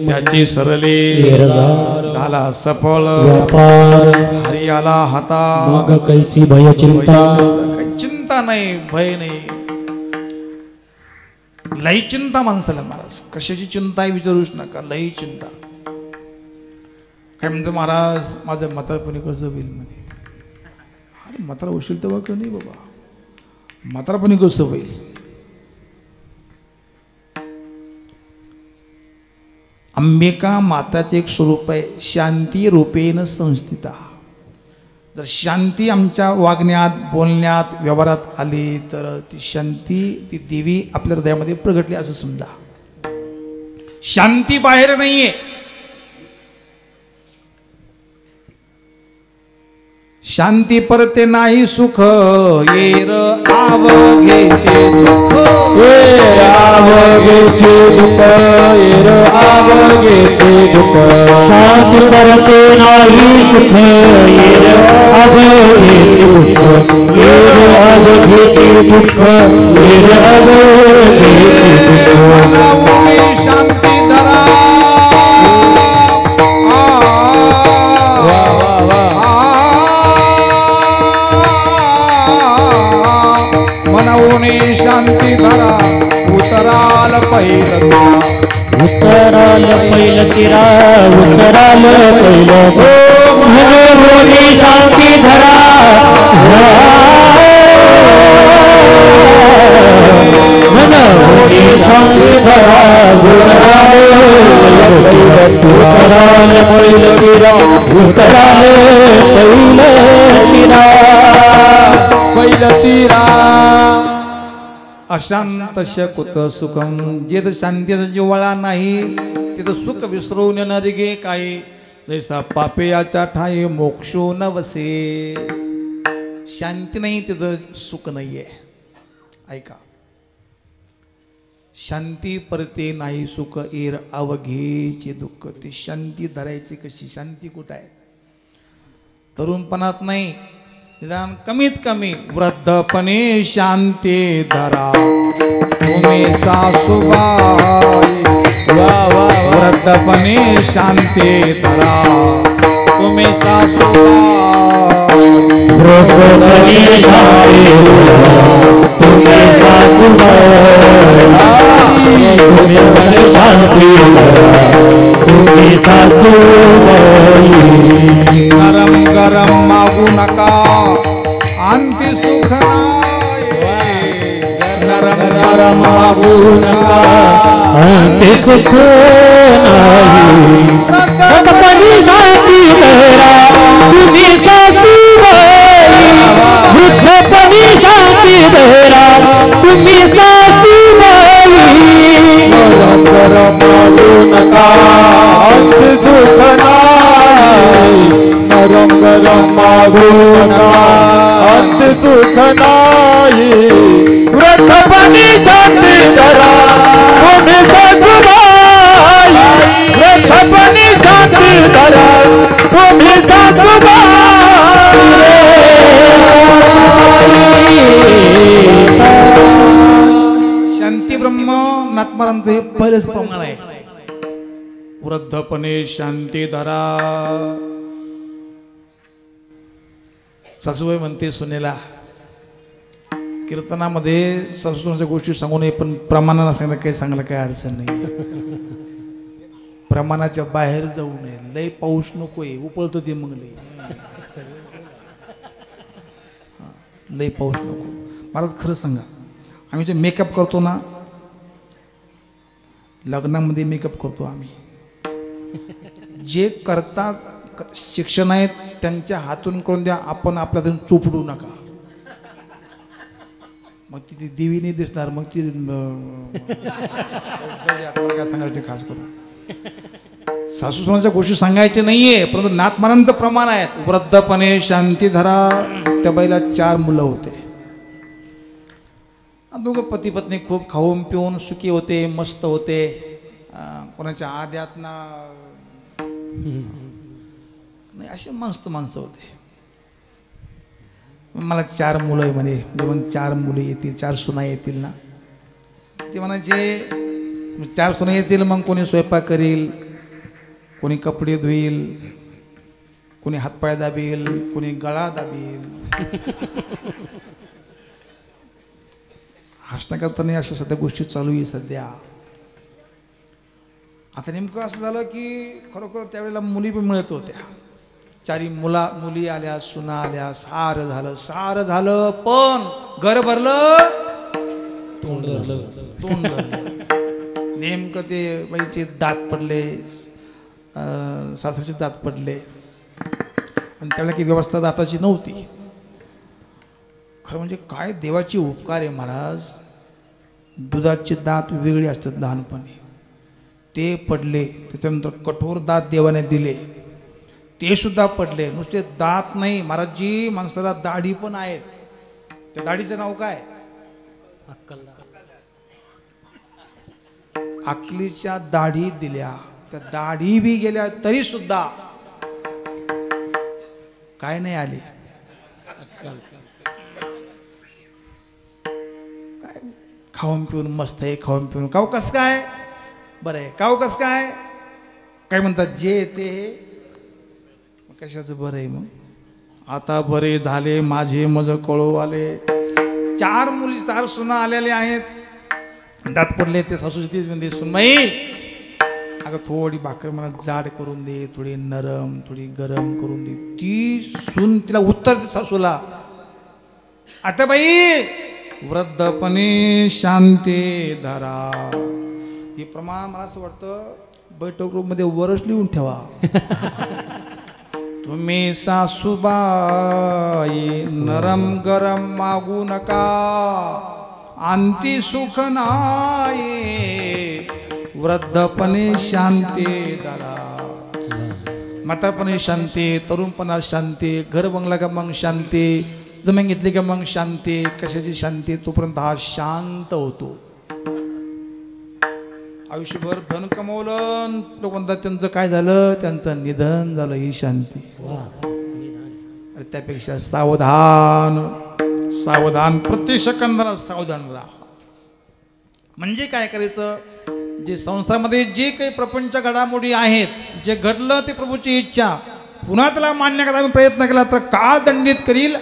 त्याची सरली झाला सफल. हरी आला हाता कैसी भय चिंता. काही चिंता नाही, भय नाही. लई चिंता माणसाला महाराज. कशाची चिंता आहे विचारूच नका, लई चिंता. काय म्हणतो महाराज, माझं म्हातारपणी कसं होईल म्हणे. अरे म्हातारा होशील तेव्हा का नाही बाबा, म्हातारपणी कसं होईल. अंबिका माताचे एक स्वरूप आहे, शांती रूपेण संस्थिता. जर शांती आमच्या वागण्यात, बोलण्यात, व्यवहारात आली तर ती शांती, ती देवी आपल्या हृदयामध्ये प्रगटली असं समजा. शांती बाहेर नाहीये. शांती परते नाही सुख, येर आवघेचे दुःख. आवघेचे दुःख, येर आवघेचे दुःख. शांती परते नाही सुख, येर आवघेचे दुःख. येर आवघेचे दुःख, येर आवघेचे दुःख. शांती धरा मनावून शांती धरा. उतराल पहिलं उतराल पहिलं तिरा, उतराल पहिलं मनावून शांती धरा. मनावून शांती धरा. उतराल पहिलं तिरा, कराले बैल तीरा अशांत कुत सुखम. जिथं शांतीचा जिव्हाळा नाही तिथं सुख विसरून येणारे गे काही. जैसा पापेयाच्या ठाई मोक्षो न वसे. शांती नाही तिथं सुख नाहीये. ऐका, शांती परते नाही सुख एर अवघेचे दुःख. ती शांती धरायची कशी? शांती कुठं आहे? तरुणपणात नाही, निदान कमीत कमी वृद्धपणे शांती धरा तुम्ही सासूबाई. वृद्धपणे शांती धरा तुम्ही सासूबाई. वृद्धपणे शांती तुम्ही सासूबाई. नरम गरम मागू नका अंती सुख नाही. नरम गरम मागू नका अंती सुख नाही. वृद्धपणी शांती धरा तुम्ही सासूबाई. वृद्धपणी शांती धरा तुम्ही सासूबाई. नरम गरम मागू नका अंती सुख नाही. नरम गरम मागू नका अंती सुख नाही. वृद्धपणी शांती धरा तुम्ही सासूबाई. वृद्धपणी शांती धरा तुम्ही सासूबाई. शांती ब्रह्म नात्मारांचं हे पहिलंच प्रमाण आहे. वृद्धपणे शांती धरा. सासूबाई म्हणते सुनेला, कीर्तनामध्ये सासूच्या गोष्टी सांगू नये, पण प्रमाणाला सांगणं काही सांगायला काही अडचण नाही. प्रमाणाच्या बाहेर जाऊ नये. लय पाऊस नकोय, उपळतं ते मग लय पाऊस नको. मला खरं सांगा, आम्ही जे मेकअप करतो ना, लग्नामध्ये मेकअप करतो आम्ही, जे करतात शिक्षण आहेत त्यांच्या हातून करून द्या. आपण आपल्यातून चोपडू नका. मग ती देवी नाही दिसणार. मग ती काय सांगायचं खास करून सासू सुनाच्या गोष्टी सांगायच्या नाहीये, परंतु नातमानांचं प्रमाण आहेत. वृद्धपणे शांती धरा. त्या बाईला 4 मुलं होते. दोघं पती पत्नी खूप खाऊन पिऊन सुखी होते, मस्त होते. कोणाच्या आध्यात्ना नाही, असे मस्त माणसं होते. मला 4 मुलं आहे म्हणे. जेव्हा 4 मुलं येतील, 4 सुना येतील ना, ते म्हणायचे 4 सुना येतील, मग कोणी स्वयंपाक करील, कोणी कपडे धुईल, कोणी हातपाय दाबील, कोणी गळा दाबील. हसण्या करताना अशा सध्या गोष्टी चालू आहे सध्या. आता नेमकं असं झालं की खरोखर त्यावेळेला मुली पण मिळत होत्या. 4 मुली आल्या, सुना आल्या, सारं झालं, पण घर भरलं, तोंड धरलं. नेमकं ते बाईचे दात पडले, सासऱ्याचे दात पडले, आणि त्यावेळेला काही व्यवस्था दाताची नव्हती. खरं म्हणजे काय देवाची उपकार आहे महाराज. दुधाचे दात वेगळे असतात लहानपणी, ते पडले. त्याच्यानंतर कठोर दात देवाने दिले, ते सुद्धा पडले. नुसते दात नाही महाराजजी, माणसाला दाढी पण आहेत. त्या दाढीचं नाव काय? अक्कलीच्या दाढी दिल्या. त्या दाढी बी गेल्या तरी सुद्धा काय नाही आले. काय खाऊन पिऊन मस्त आहे, खाऊन पिऊन. काव कस काय बरं आहे, काव कस काय काय म्हणतात, जे ते कशाचं बरं आहे. मग आता बरे झाले माझे मज कळू आले. 4 मुली 4 सुना आलेले आहेत, दात पडले. ते सासूची तीच म्हणते, सुनबाई अगं थोडी भाकर मला जाड करून दे, थोडी नरम, थोडी गरम करून दे. ती सून तिला उत्तर दे सासूला, आता बाई वृद्धपणे शांती धरा. हे प्रमाण मला असं वाटतं बैठक रूम मध्ये वरच लिहून ठेवा. तुम्ही सासूबाई नरम गरम मागू नका, अंती सुख नाही, वृद्धपणे शांती दारा. म्हातारपणे शांती, तरुणपणात शांती, घर बंगला का मग शांती, जमीन घेतली का मग शांती. कशाची शांती? तोपर्यंत हा शांत होतो. आयुष्यभर धन कमवलं, लोक म्हणतात त्यांचं काय झालं, त्यांचं निधन झालं. ही शांती. अरे त्यापेक्षा सावधान सावधान, प्रत्येक सेकंदाला सावधान राहा. म्हणजे काय करायचं, जे संसारामध्ये जे काही प्रपंच घडामोडी आहेत, जे घडलं ते प्रभूची इच्छा, पुन्हा त्याला मान्य करायचा प्रयत्न केला तर काळ दंडित करील.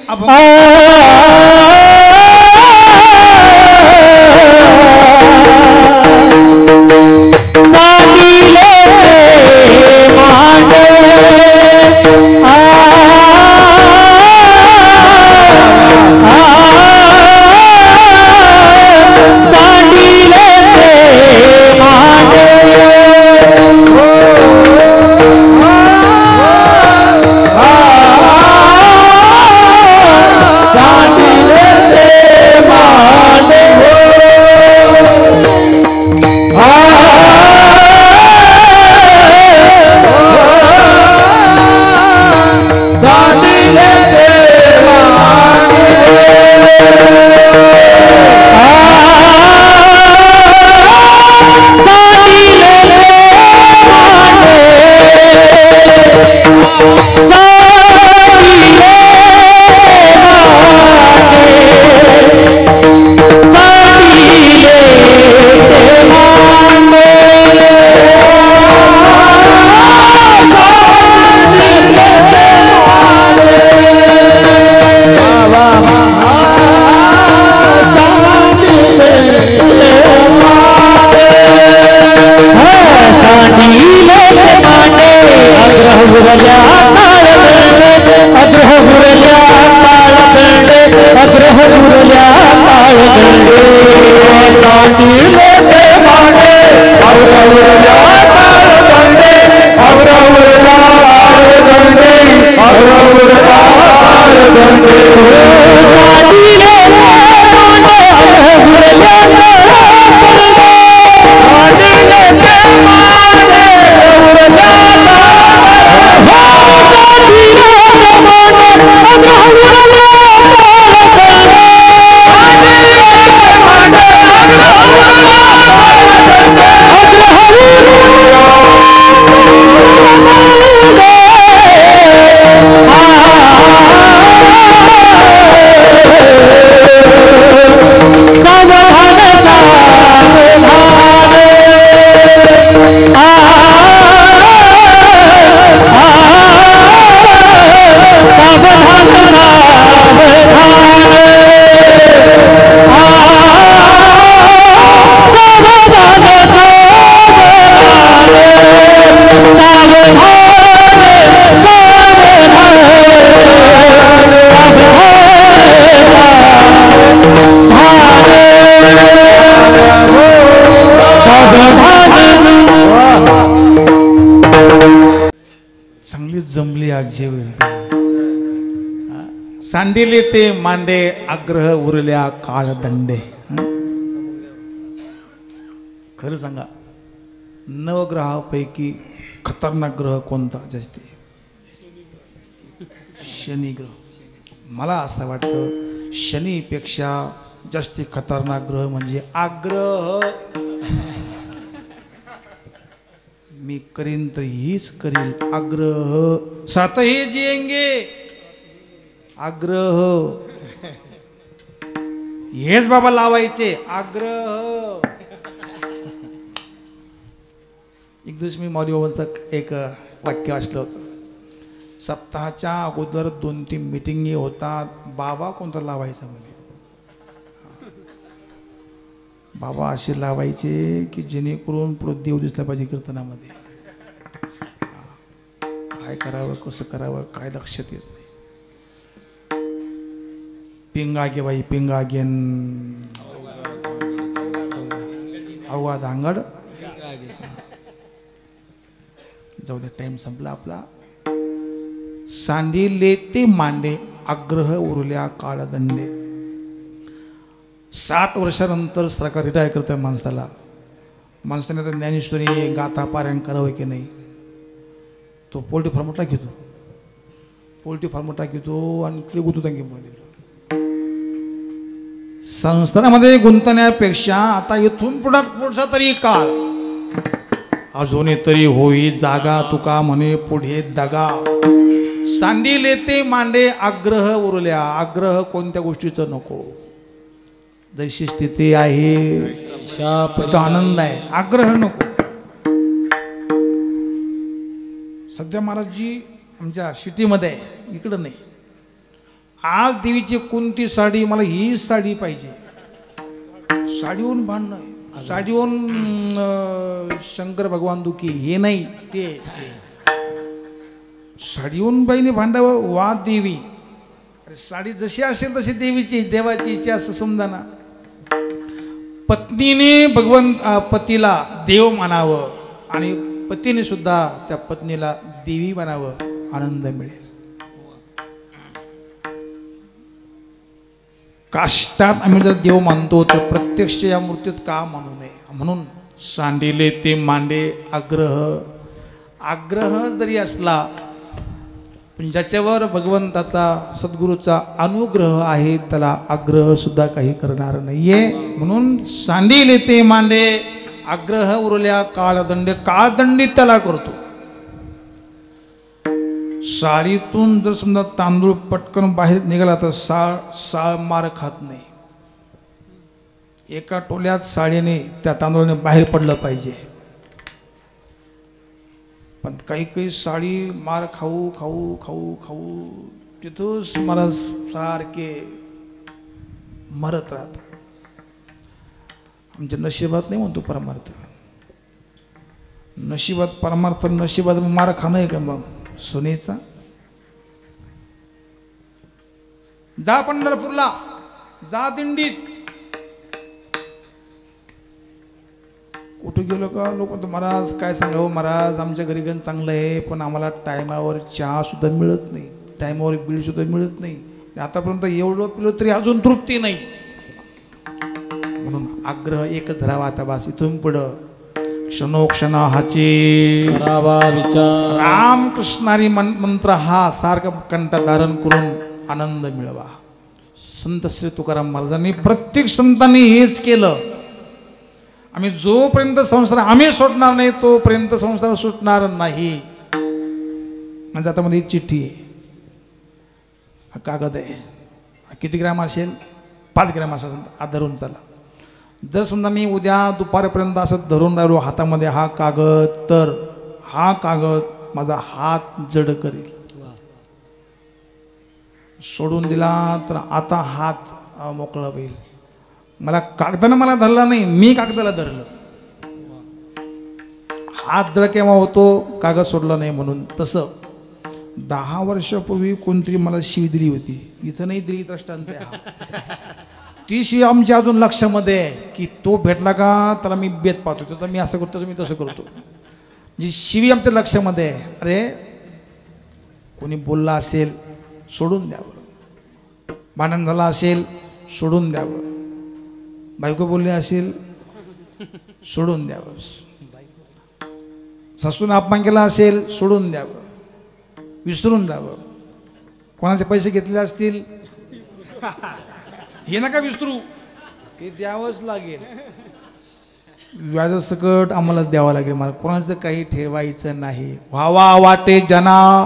जमली आजी होईल. सांडिले ते मांडे, आग्रह उरल्या काळदंडे. खरं सांगा, नवग्रहापैकी खतरनाक ग्रह कोणता जास्ती? शनी ग्रह. मला असं वाटतं शनीपेक्षा जास्ती खतरनाक ग्रह म्हणजे आग्रह. मी करीन तर हीच करील. आग्रह साथ ही जिएंगे. आग्रह हेच बाबा लावायचे. आग्रह. एक दिवस मी मौली बाबांचं एक वाक्य वाचलं होतं. सप्ताहाच्या अगोदर 2-3 मिटिंगी होतात. बाबा कोणता लावायचा म्हणे. बाबा असे लावायचे की जेणेकरून पुढे देव दिसला पाहिजे कीर्तनामध्ये. काय करावं, कसं करावं, काय लक्षात येत नाही. पिंगा गे बाई पिंगा गेन, अवघा धांगड. जाऊ दे, टाइम संपला आपला. सांडिले ते मांडे आग्रह उरल्या काळदंडे. 60 वर्षानंतर सरकार रिटायर करतं माणसाला. माणसाने आता ज्ञानेश्वरी गाथा पारायण करावं की नाही. तो पोल्ट्री फार्म टाकीतो, पोल्ट्री फार्म टाकीतो आणि तिथे गुंतवता दिलं. संसारामध्ये गुंतण्यापेक्षा आता इथून पुढचा तरी काळ अजून तरी होई जागा तुका म्हणे पुढे दगा. सांडिले ते मांडे आग्रह उरल्या. आग्रह कोणत्या गोष्टीचं नको. जशी स्थिती आहे तो आनंद आहे, आग्रह नको. सध्या महाराजजी आमच्या सिटीमध्ये आहे, इकडं नाही. आज देवीची कोणती साडी, मला ही साडी पाहिजे. साडीहून भांडणं आहे, साडीहून शंकर भगवान दुखी, हे नाही ते. साडीहून बाईने भांडावं, वा देवी. अरे साडी जशी असेल तशी देवीची, देवाची इच्छा असं समजा ना. पत्नीने पतीला देव मानावं आणि पतीने सुद्धा त्या पत्नीला देवी मानावं, आनंद मिळेल. काष्टात आम्ही जर देव मानतो तर प्रत्यक्ष या मूर्तीत का मानू नये. म्हणून सांडिले ते मांडे आग्रह. आग्रह जरी असला पण ज्याच्यावर भगवंताचा सद्गुरूचा अनुग्रह आहे त्याला आग्रह सुद्धा काही करणार नाहीये. म्हणून सांडिले ते मांडे आग्रह उरल्या काळदंडे. काळदंडी त्याला करतो. साळीतून जर समजा तांदूळ पटकन बाहेर निघाला तर साळ मार खात नाही. एका टोल्यात साळीने त्या तांदूळाने बाहेर पडलं पाहिजे. पण काही काही साळी मार खाऊ खाऊ खाऊ खाऊ तिथंच मला सारखे मरत राहतात. आमच्या नशिबात नाही म्हणतो परमार्थ. नशिबात परमार्थ, नशिबात मार खाणं आहे का मग सुनेचा. जा पंढरपूरला, जा दिंडीत. कुठं गेलो का लोक म्हणतो महाराज काय सांगावं महाराज, आमच्या घरी गण चांगलं आहे पण आम्हाला टायमावर चहा सुद्धा मिळत नाही, टायमावर बिल सुद्धा मिळत नाही. आतापर्यंत एवढं पिलो तरी अजून तृप्ती नाही. म्हणून आग्रह एकच धरावा. आता बास इथून पुढं क्षणोक्षण हाचे करावा विचार. रामकृष्णारी मंत्र हा सारखा कंठ धारण करून आनंद मिळवा. संत श्री तुकाराम महाराजांनी प्रत्येक संतांनी हेच केलं. आम्ही जोपर्यंत संसार आम्ही सोडणार नाही तोपर्यंत संसार सुटणार नाही. म्हणजे आता मध्ये चिठ्ठी आहे, हा कागद आहे, किती ग्रॅम असेल, 5 ग्रॅम असेल, धरून चला. जर समजा मी उद्या दुपारपर्यंत असं धरून राहिलो हातामध्ये हा कागद, तर हा कागद माझा हात जड करेल. सोडून दिला तर आता हात मोकळा होईल. मला कागदानं मला धरला नाही, मी कागदाला धरलं. हात जड केव्हा होतो, कागद सोडला नाही म्हणून. तसं 10 वर्षापूर्वी कोणतरी मला शिवी दिली होती. इथं नाही दिली, दृष्टांत ती शिवी आमच्या अजून लक्षामध्ये आहे की तो भेटला का त्याला मी बेत पाहतो, त्याचं मी असं करतो, मी तसं करतो. जी शिवी आमच्या लक्षामध्ये आहे. अरे कोणी बोलला असेल सोडून द्यावं, भांडण झालं असेल सोडून द्यावं, बायको बोलली असेल सोडून द्यावं, सासूने अपमान केला असेल सोडून द्यावं, विसरून जावं. कोणाचे पैसे घेतले असतील हे नका विसरू, हे द्यावंच लागेल. व्याजासकट आम्हाला द्यावं लागेल. मला कोणाचं काही ठेवायचं नाही. व्हावा वाटे जना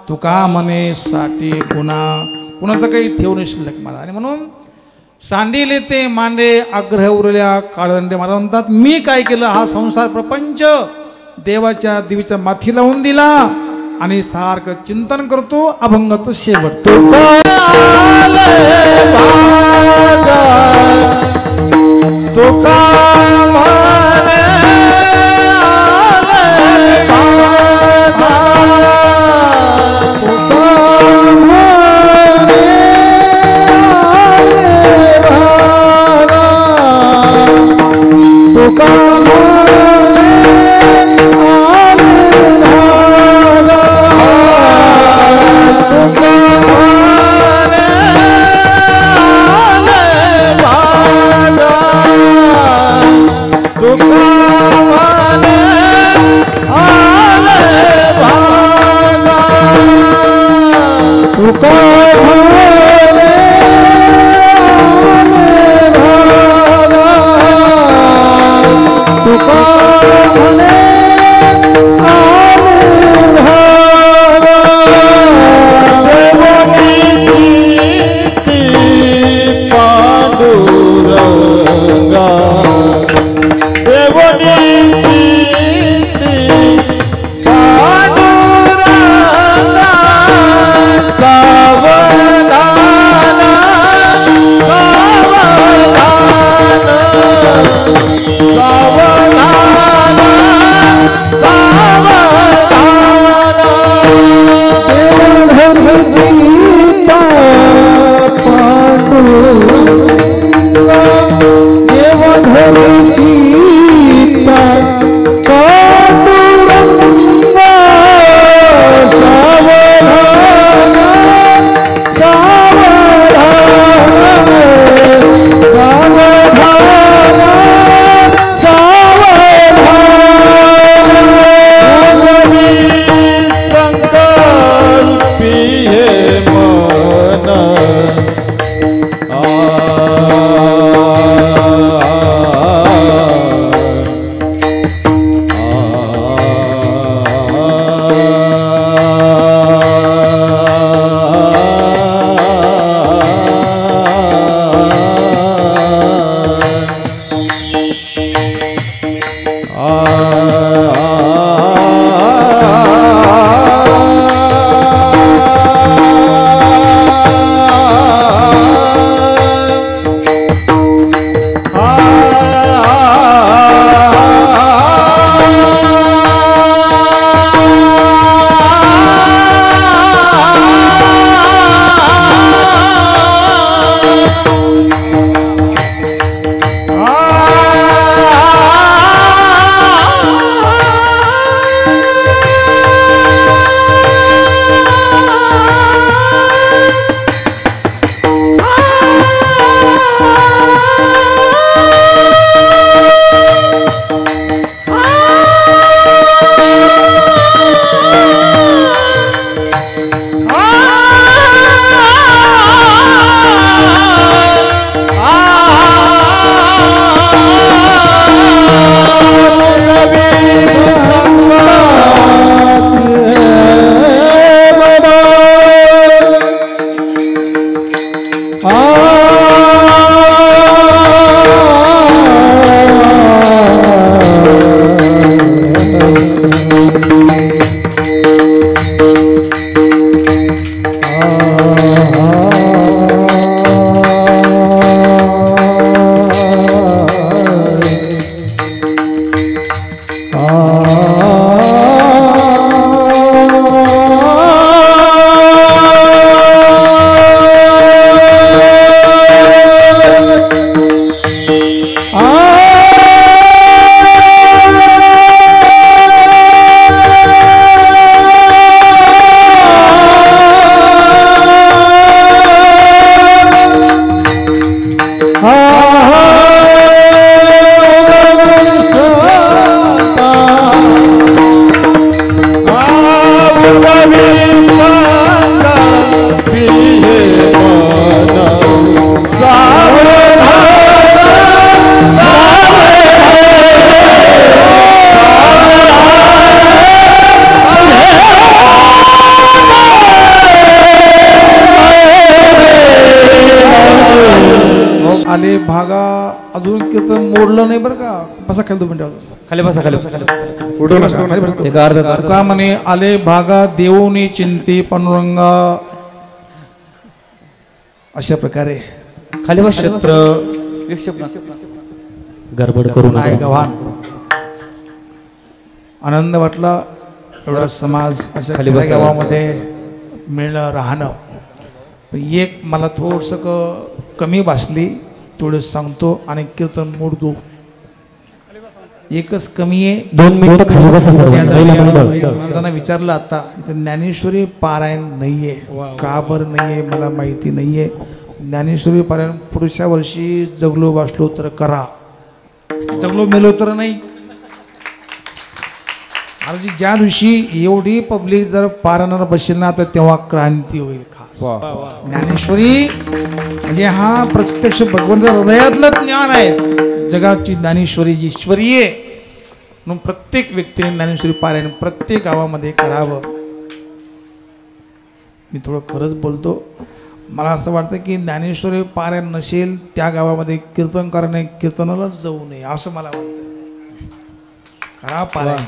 तुका म्हणे साठी गुन्हा. कुणाचं काही ठेवू नाही शिल्लक मला. आणि म्हणून सांडिले ते मांडे आग्रह उरल्या काळदंडे. मला म्हणतात मी काय केलं, हा संसार प्रपंच देवाच्या देवीच्या माथी लावून दिला आणि सारखं चिंतन करतो अभंगाचं शेवट. आले भागा अजून कीर्तन मोडलं नाही बरं का. बसा खाली 2 मिनिटं खाली बसा खाली खाली बसा. एक अर्धा तास तुका म्हणे आले भागा देऊनी चिंती पांडुरंगा. अशा प्रकारे खाली बस. क्षेत्र गडबड करू नाही गव्हाण आनंद वाटला. एवढा समाज अशा खाली बसा. गावामध्ये मिळणं राहणं. पण एक मला थोडंसं कमी भासली थोडं सांगतो आणि कीर्तन मोडतो. एकच कमी आहे. 2 मिनिटं खाली बसा त्यांना विचारलं आता इथं ज्ञानेश्वरी पारायण नाहीये का बरं नाहीये मला माहिती नाहीये. ज्ञानेश्वरी पारायण पुढच्या वर्षी जगलो वाचलो तर करा. जगलो मेलो तर नाही. आणि ज्या दिवशी एवढी पब्लिक जर पारायणाला बसेल ना तर तेव्हा क्रांती होईल. खास ज्ञानेश्वरी म्हणजे हा प्रत्यक्ष भगवंताच्या हृदयातलं ज्ञान आहे. जगाची ज्ञानेश्वरी जी ईश्वरी आहे म्हणून प्रत्येक व्यक्तीने ज्ञानेश्वरी पारायण प्रत्येक गावामध्ये करावं. मी थोडं खरंच बोलतो. मला असं वाटतं की ज्ञानेश्वरी पारायण नसेल त्या गावामध्ये कीर्तन करणे कीर्तनालाच जाऊ नये असं मला वाटतं. करा पारायण.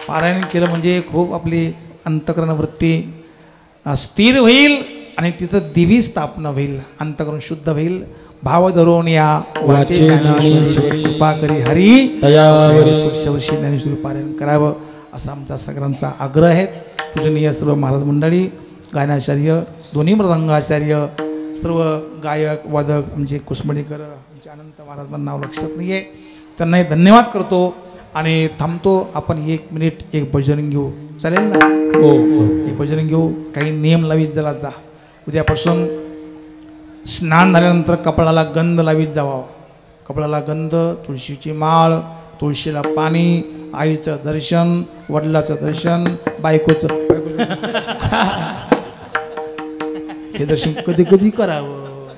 पारायण केलं म्हणजे खूप आपली अंतःकरण वृत्ती स्थिर होईल आणि तिथं दिवी स्थापना होईल. अंतःकरण शुद्ध होईल. भाव धरून या वाचे ज्ञानेश्वरी कृपा करी हरी पुढच्या वर्षी ज्ञानेश्वरी पारायण करावं असा आमचा सगळ्यांचा आग्रह आहे. पूजनीय सर्व महाराज मंडळी गायनाचार्य दोन्ही मृदंगाचार्य सर्व गायक वादक म्हणजे कुसमडीकर आमचे अनंत महाराज नाव लक्षात नाही आहे त्यांनाही धन्यवाद करतो आणि थांबतो. आपण 1 मिनिट एक भजन घेऊ चालेल ना. हो एक भजन घेऊ. काही नियम लावीत जरा जा. उद्यापासून स्नान झाल्यानंतर कपाळाला गंध लावीत जावा. कपाळाला गंध तुळशीची माळ तुळशीला पाणी आईचं दर्शन वडिलाचं दर्शन बायकोचं हे दर्शन कधी कधी करावं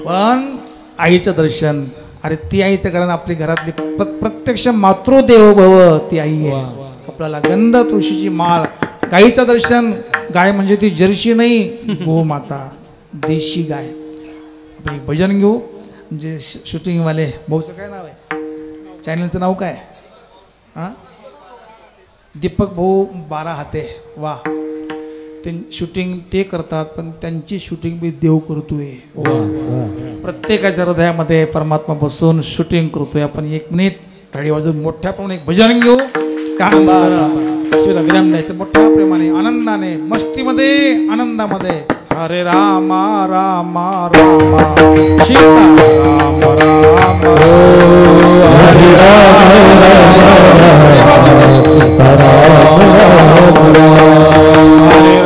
पण आईचं दर्शन. अरे ती आईचं कारण आपली घरातली प्रत्यक्ष मातृदेवो भव ती आई आहे. कपाळाला गंध तुळशीची माळ गाईचं दर्शन. गाय म्हणजे ती जर्सी नाही गो माता देशी गाय. आपण एक भजन घेऊ. म्हणजे शूटिंगवाले भाऊचं काय नाव आहे चॅनलचं नाव काय हां दीपक भाऊ 12 हाते. वा ते शूटिंग ते करतात पण त्यांची शूटिंग मी देव करतोय. प्रत्येकाच्या हृदयामध्ये परमात्मा बसून शूटिंग करतोय. आपण 1 मिनिट टाळी वाजवून मोठ्या प्रमाणे एक भजन घेऊ. त्यानंतर शिवाला विराम द्यायचं मोठ्या प्रेमाने आनंदाने मस्तीमध्ये आनंदामध्ये. हरे राम राम राम सीता राम राम हरे राम हरे राम राम राम हरे राम सीता राम राम हरे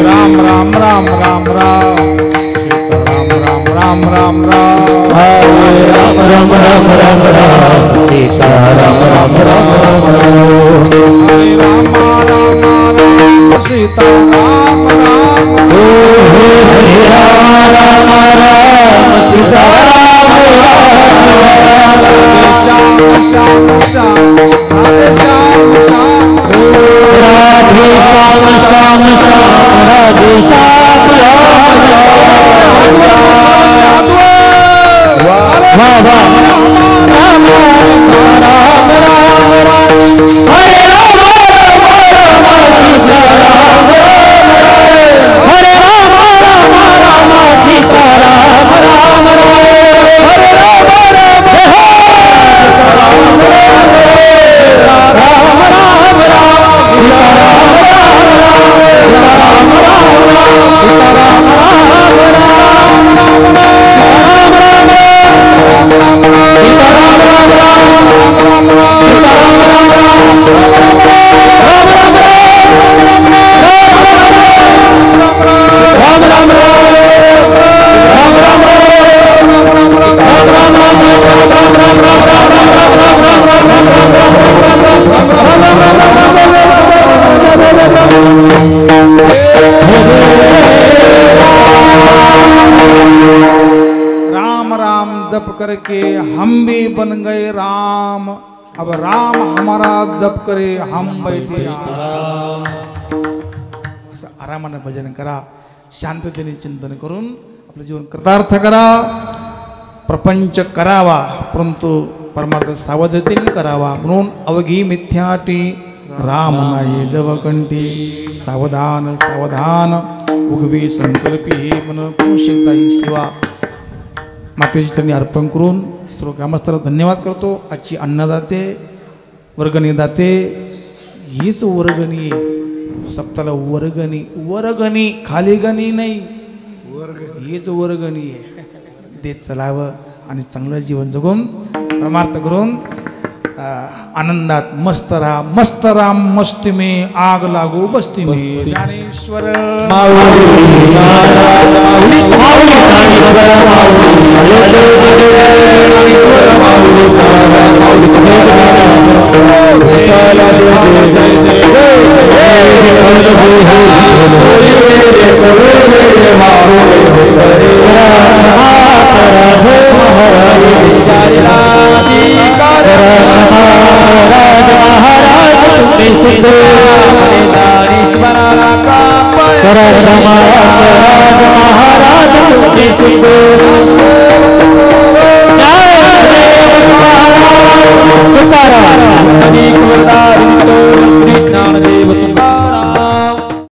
राम राम राम राम राम राम राम राम हरे राम राम राम राम सीता राम राम राम हरे राम राम राम सीता राम राम हरे राम राम सीता श्याम श्याम श्याम राधे श्याम श्याम राधे श्याम श्याम श्याम राधे श्याम राम राम हरे राम हरे राम सीता राम राम हरे राम करके हम भी बन गए राम, अब राम हमारा जप करे हम बैठे आराम. असं आरामानं भजन करा, शांततेने चिंतन करून आपलं जीवन कृतार्थ करा. प्रपंच करावा परंतु परमार्थ सावधतेने करावा. म्हणून अवघी मिथ्याटी राम नाही जवकंठी, सावधान सावधान उगवी संकल्पी हे मन पुरुष एकदा ही सेवा मातेची त्यांनी अर्पण करून सर्व ग्रामस्थाला धन्यवाद करतो. आजची अन्नदाते वर्गणी दाते हीच वर्गणी आहे. सप्ताला वर्गणी, वर्गणी खाली गणी नाही, हीच वर्गणी आहे. देत चलावं आणि चांगलं जीवन जगून परमार्थ करून आनंदात मस्त राहा. मस्त राम मस्ती में आग लागू बस्ती में. ज्ञानेश्वर महाराज